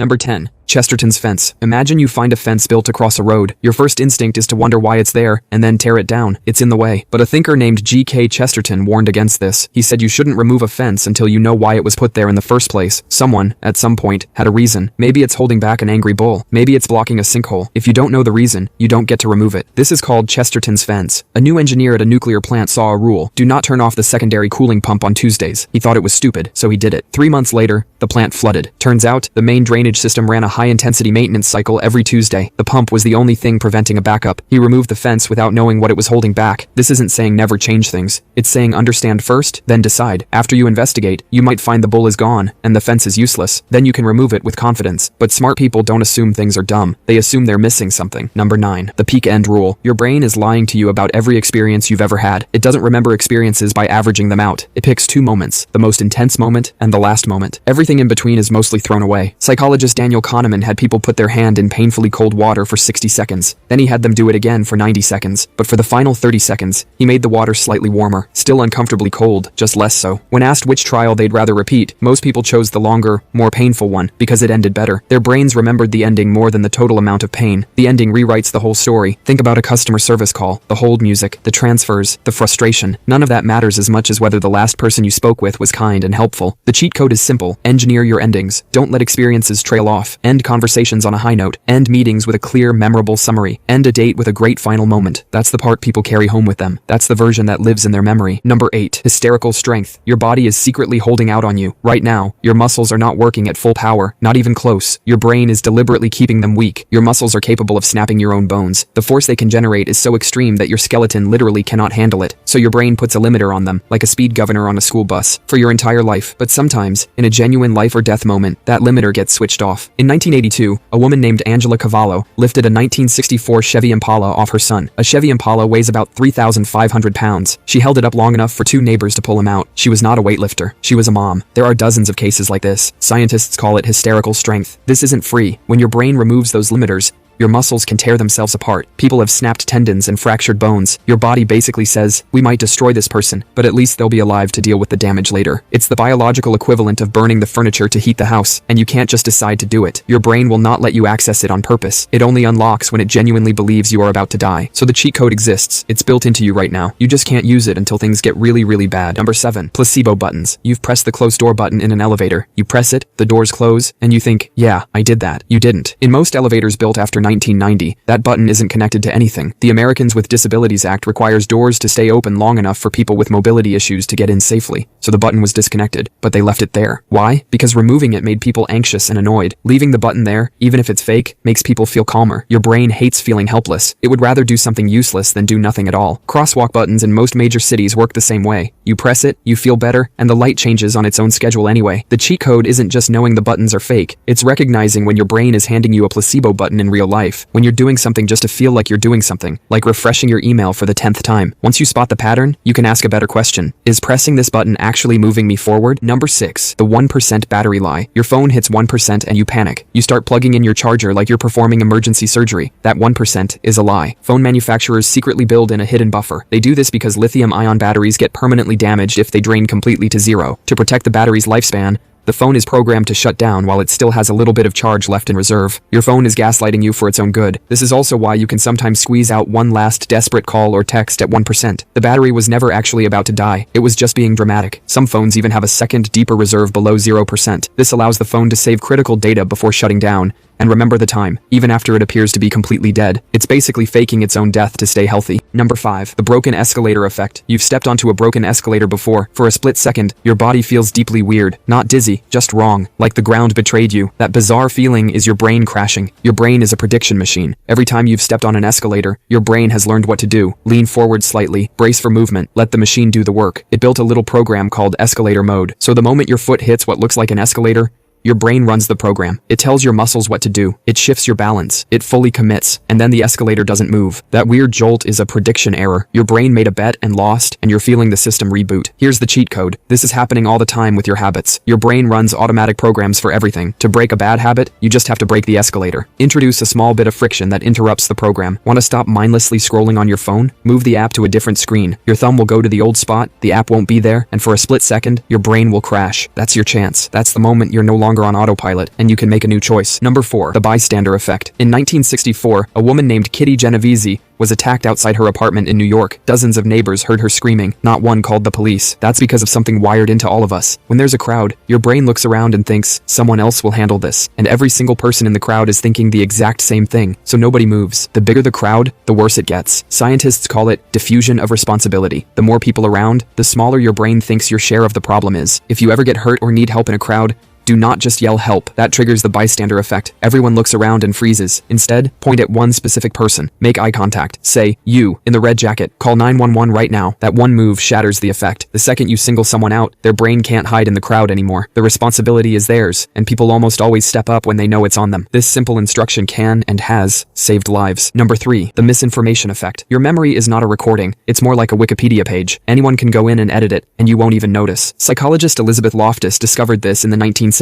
Number 10. Chesterton's fence. Imagine you find a fence built across a road. Your first instinct is to wonder why it's there, and then tear it down. It's in the way. But a thinker named G.K. Chesterton warned against this. He said you shouldn't remove a fence until you know why it was put there in the first place. Someone, at some point, had a reason. Maybe it's holding back an angry bull. Maybe it's blocking a sinkhole. If you don't know the reason, you don't get to remove it. This is called Chesterton's fence. A new engineer at a nuclear plant saw a rule: do not turn off the secondary cooling pump on Tuesdays. He thought it was stupid, so he did it. 3 months later, the plant flooded. Turns out, the main drainage system ran a high-intensity maintenance cycle every Tuesday. The pump was the only thing preventing a backup. He removed the fence without knowing what it was holding back. This isn't saying never change things. It's saying understand first, then decide. After you investigate, you might find the bull is gone, and the fence is useless. Then you can remove it with confidence. But smart people don't assume things are dumb. They assume they're missing something. Number 9. The peak end rule. Your brain is lying to you about every experience you've ever had. It doesn't remember experiences by averaging them out. It picks 2 moments: the most intense moment and the last moment. Everything in between is mostly thrown away. Psychologist Daniel Kahneman had people put their hand in painfully cold water for 60 seconds. Then he had them do it again for 90 seconds. But for the final 30 seconds, he made the water slightly warmer. Still uncomfortably cold, just less so. When asked which trial they'd rather repeat, most people chose the longer, more painful one, because it ended better. Their brains remembered the ending more than the total amount of pain. The ending rewrites the whole story. Think about a customer service call. The hold music, the transfers, the frustration. None of that matters as much as whether the last person you spoke with was kind and helpful. The cheat code is simple. Engineer your endings. Don't let experiences trail off. End conversations on a high note. End meetings with a clear, memorable summary. End a date with a great final moment. That's the part people carry home with them. That's the version that lives in their memory. Number 8. Hysterical strength. Your body is secretly holding out on you. Right now, your muscles are not working at full power. Not even close. Your brain is deliberately keeping them weak. Your muscles are capable of snapping your own bones. The force they can generate is so extreme that your skeleton literally cannot handle it. So your brain puts a limiter on them, like a speed governor on a school bus, for your entire life. But sometimes, in a genuine life or death moment, that limiter gets switched off. In 1982, a woman named Angela Cavallo lifted a 1964 Chevy Impala off her son. A Chevy Impala weighs about 3,500 pounds. She held it up long enough for 2 neighbors to pull him out. She was not a weightlifter. She was a mom. There are dozens of cases like this. Scientists call it hysterical strength. This isn't free. When your brain removes those limiters, your muscles can tear themselves apart. People have snapped tendons and fractured bones. Your body basically says, we might destroy this person, but at least they'll be alive to deal with the damage later. It's the biological equivalent of burning the furniture to heat the house, and you can't just decide to do it. Your brain will not let you access it on purpose. It only unlocks when it genuinely believes you are about to die. So the cheat code exists. It's built into you right now. You just can't use it until things get really, really bad. Number 7. Placebo buttons. You've pressed the close door button in an elevator. You press it, the doors close, and you think, yeah, I did that. You didn't. In most elevators built after 1990, that button isn't connected to anything. The Americans with Disabilities Act requires doors to stay open long enough for people with mobility issues to get in safely. So the button was disconnected, but they left it there. Why? Because removing it made people anxious and annoyed. Leaving the button there, even if it's fake, makes people feel calmer. Your brain hates feeling helpless. It would rather do something useless than do nothing at all. Crosswalk buttons in most major cities work the same way. You press it, you feel better, and the light changes on its own schedule anyway. The cheat code isn't just knowing the buttons are fake. It's recognizing when your brain is handing you a placebo button in real life. When you're doing something just to feel like you're doing something, like refreshing your email for the 10th time. Once you spot the pattern, you can ask a better question. Is pressing this button actually moving me forward? Number 6. The 1% battery lie. Your phone hits 1% and you panic. You start plugging in your charger like you're performing emergency surgery. That 1% is a lie. Phone manufacturers secretly build in a hidden buffer. They do this because lithium-ion batteries get permanently damaged if they drain completely to zero. To protect the battery's lifespan, the phone is programmed to shut down while it still has a little bit of charge left in reserve. Your phone is gaslighting you for its own good. This is also why you can sometimes squeeze out one last desperate call or text at 1%. The battery was never actually about to die. It was just being dramatic. Some phones even have a second, deeper reserve below 0%. This allows the phone to save critical data before shutting down and remember the time, even after it appears to be completely dead. It's basically faking its own death to stay healthy. Number 5. The broken escalator effect. You've stepped onto a broken escalator before. For a split second, your body feels deeply weird. Not dizzy, just wrong. Like the ground betrayed you. That bizarre feeling is your brain crashing. Your brain is a prediction machine. Every time you've stepped on an escalator, your brain has learned what to do. Lean forward slightly, brace for movement, let the machine do the work. It built a little program called escalator mode. So the moment your foot hits what looks like an escalator, your brain runs the program. It tells your muscles what to do. It shifts your balance. It fully commits. And then the escalator doesn't move. That weird jolt is a prediction error. Your brain made a bet and lost, and you're feeling the system reboot. Here's the cheat code. This is happening all the time with your habits. Your brain runs automatic programs for everything. To break a bad habit, you just have to break the escalator. Introduce a small bit of friction that interrupts the program. Want to stop mindlessly scrolling on your phone? Move the app to a different screen. Your thumb will go to the old spot, the app won't be there, and for a split second, your brain will crash. That's your chance. That's the moment you're no longer longer on autopilot, and you can make a new choice. Number 4. The bystander effect. In 1964, a woman named Kitty Genovese was attacked outside her apartment in New York. Dozens of neighbors heard her screaming. Not one called the police. That's because of something wired into all of us. When there's a crowd, your brain looks around and thinks, someone else will handle this. And every single person in the crowd is thinking the exact same thing, so nobody moves. The bigger the crowd, the worse it gets. Scientists call it diffusion of responsibility. The more people around, the smaller your brain thinks your share of the problem is. If you ever get hurt or need help in a crowd, do not just yell help. That triggers the bystander effect. Everyone looks around and freezes. Instead, point at one specific person. Make eye contact. Say, you, in the red jacket, call 911 right now. That one move shatters the effect. The second you single someone out, their brain can't hide in the crowd anymore. The responsibility is theirs, and people almost always step up when they know it's on them. This simple instruction can, and has, saved lives. Number 3. The misinformation effect. Your memory is not a recording. It's more like a Wikipedia page. Anyone can go in and edit it, and you won't even notice. Psychologist Elizabeth Loftus discovered this in the 1970s.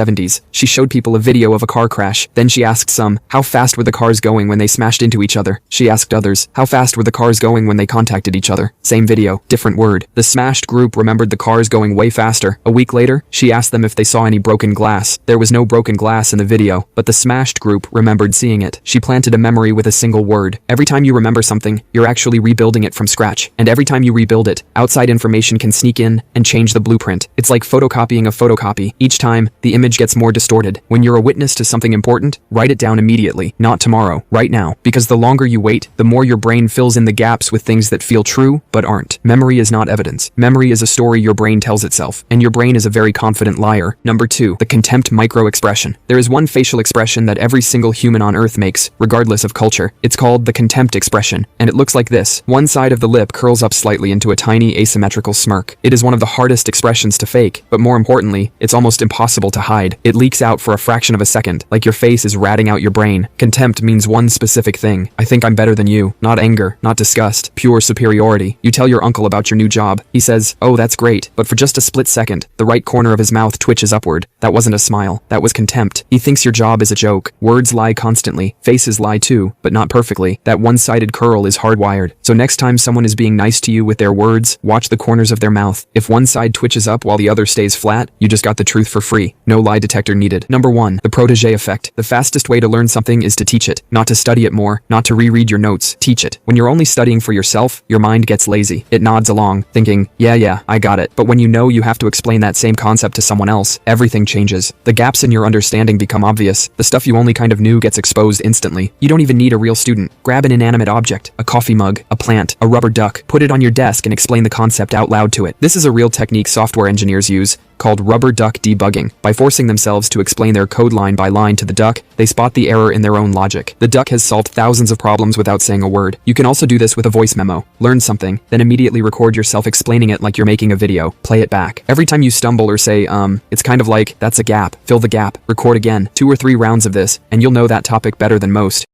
She showed people a video of a car crash. Then she asked some, how fast were the cars going when they smashed into each other? She asked others, how fast were the cars going when they contacted each other? Same video, different word. The smashed group remembered the cars going way faster. A week later, she asked them if they saw any broken glass. There was no broken glass in the video, but the smashed group remembered seeing it. She planted a memory with a single word. Every time you remember something, you're actually rebuilding it from scratch. And every time you rebuild it, outside information can sneak in and change the blueprint. It's like photocopying a photocopy. Each time, the image gets more distorted. When you're a witness to something important, write it down immediately, not tomorrow, right now. Because the longer you wait, the more your brain fills in the gaps with things that feel true, but aren't. Memory is not evidence. Memory is a story your brain tells itself, and your brain is a very confident liar. Number 2. The contempt micro-expression. There is one facial expression that every single human on Earth makes, regardless of culture. It's called the contempt expression, and it looks like this. One side of the lip curls up slightly into a tiny asymmetrical smirk. It is one of the hardest expressions to fake, but more importantly, it's almost impossible to hide. It leaks out for a fraction of a second, like your face is ratting out your brain. Contempt means one specific thing. I think I'm better than you. Not anger, not disgust, pure superiority. You tell your uncle about your new job. He says, oh, that's great. But for just a split second, the right corner of his mouth twitches upward. That wasn't a smile. That was contempt. He thinks your job is a joke. Words lie constantly. Faces lie too, but not perfectly. That one-sided curl is hardwired. So next time someone is being nice to you with their words, watch the corners of their mouth. If one side twitches up while the other stays flat, you just got the truth for free. No lie detector needed. Number 1. The protege effect. The fastest way to learn something is to teach it. Not to study it more, not to reread your notes. Teach it. When you're only studying for yourself, your mind gets lazy. It nods along, thinking, yeah, I got it. But when you know you have to explain that same concept to someone else, everything changes. The gaps in your understanding become obvious. The stuff you only kind of knew gets exposed instantly. You don't even need a real student. Grab an inanimate object, a coffee mug, a plant, a rubber duck, put it on your desk and explain the concept out loud to it. This is a real technique software engineers use, called rubber duck debugging. By forcing themselves to explain their code line by line to the duck, they spot the error in their own logic. The duck has solved thousands of problems without saying a word. You can also do this with a voice memo. Learn something, then immediately record yourself explaining it like you're making a video. Play it back. Every time you stumble or say, it's kind of like, that's a gap. Fill the gap. Record again. 2 or 3 rounds of this, and you'll know that topic better than most.